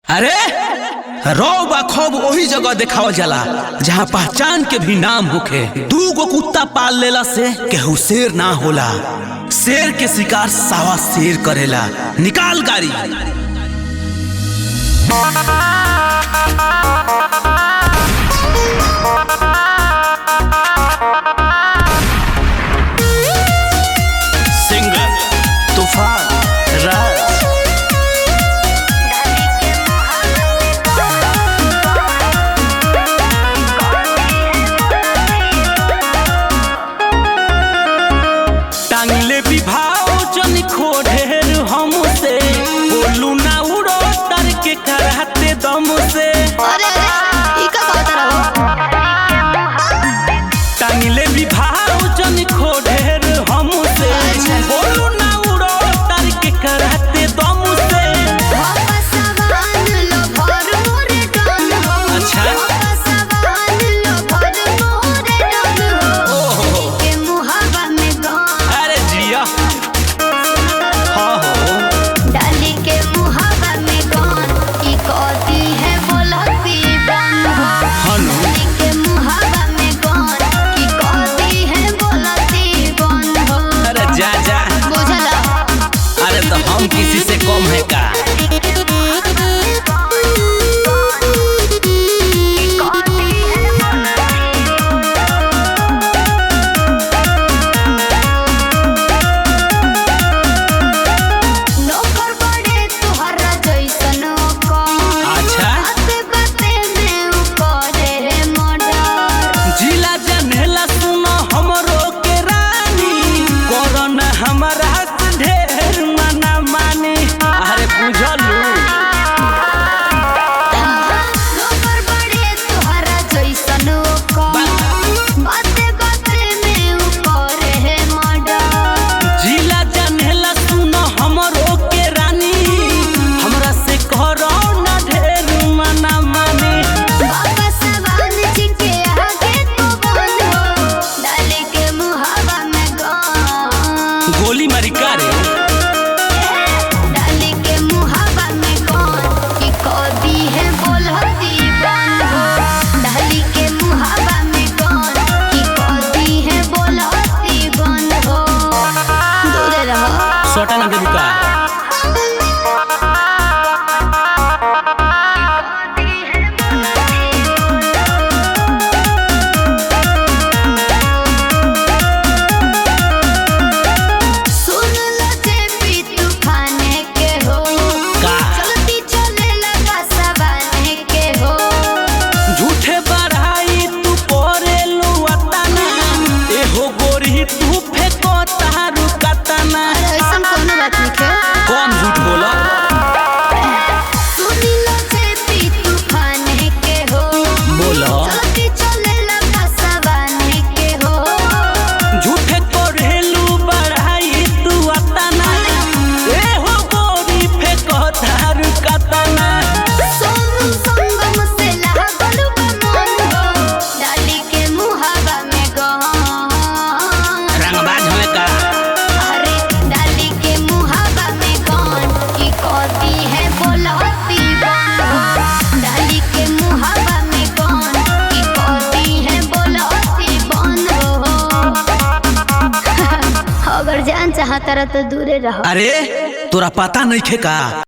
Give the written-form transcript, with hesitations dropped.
अरे रौब खौब वही जगह देखावल जाला जहाँ पहचान के भी नाम होखे। 2 गो कुत्ता पाल लेला से केहू शेर ना होला। शेर के शिकार सावा शेर करेला। निकाल गाड़ी। सिंगर तूफान राज। टांगले विभाव जन खोढ़ेर हमसे बोलू ना उड़ो तर के कराते दम से। अरे ई का कहत रहो। टांगले विभाव जन खोढ़ेर हमसे बोलू ना उड़ो तर के कराते दम से। वापस आवान लो भर मोरे डाल हो। अच्छा वापस आवान लो भर मोरे डाल हो। के मुहावा में गान अरे जिया हाँ हो डाली के मुहावा में गान की कहती है बोलती बन हो। हनु डाली के मुहावा में गान की कहती है बोलती बन हो। अरे जा जा। बुझला अरे तो हम किसी से कम है का। नौकर बड़े तोहरा जैसन कौन अच्छा बाते बाते में उ करे मर्डर। जिला जनेला सुनो हमरो के रानी कोरोना हमारा से ढेर मना मानी। अरे बुझलू नौकर बड़े तोहरा जैसन कौन बाते बाते में उ करे मर्डर। जिला जनेला सुनो हमरो के रानी हमरा से कोरोना ढेर मना मानी। बाबा सवान जी के आगे तो बंद हो। डाली के मुहावा में गान गोली मारी का रे। डाली के मुहावा में गान की कहती है बोलती बन हो। डाली के मुहावा में गान की कहती है बोलती बन हो। दूरे रहो सोटा ना देबू का। सुन लो जेपी तूफाने के हो। का चलती चले लगा सवाने के हो। झूठे बढ़ाई तू करेलू अतना एहो गोरी तू फेको तारू कतना। अरे ऐसन कोनो बात नहीं है। कौन झूठ बोला। सुनी लो जेपी तूफाने के हो। बोलो चलती चले लगा सवाने के हो। झूठे करेलू बढ़ाई तू अतना एहो गोरी फेको तारू कतना। सोनू संगम से लागल बा मन हो। डाली के मुहावा में गान रंगबाज हमें का। अरे डाली के मुहावा में गान की कहती है बोलती बन हो। डाली के मुहावा में गान की कहती है बोलती बन हो। अगर जान चाहता रह तो दूरे रहो। अरे तोरा पता नहीं खे का।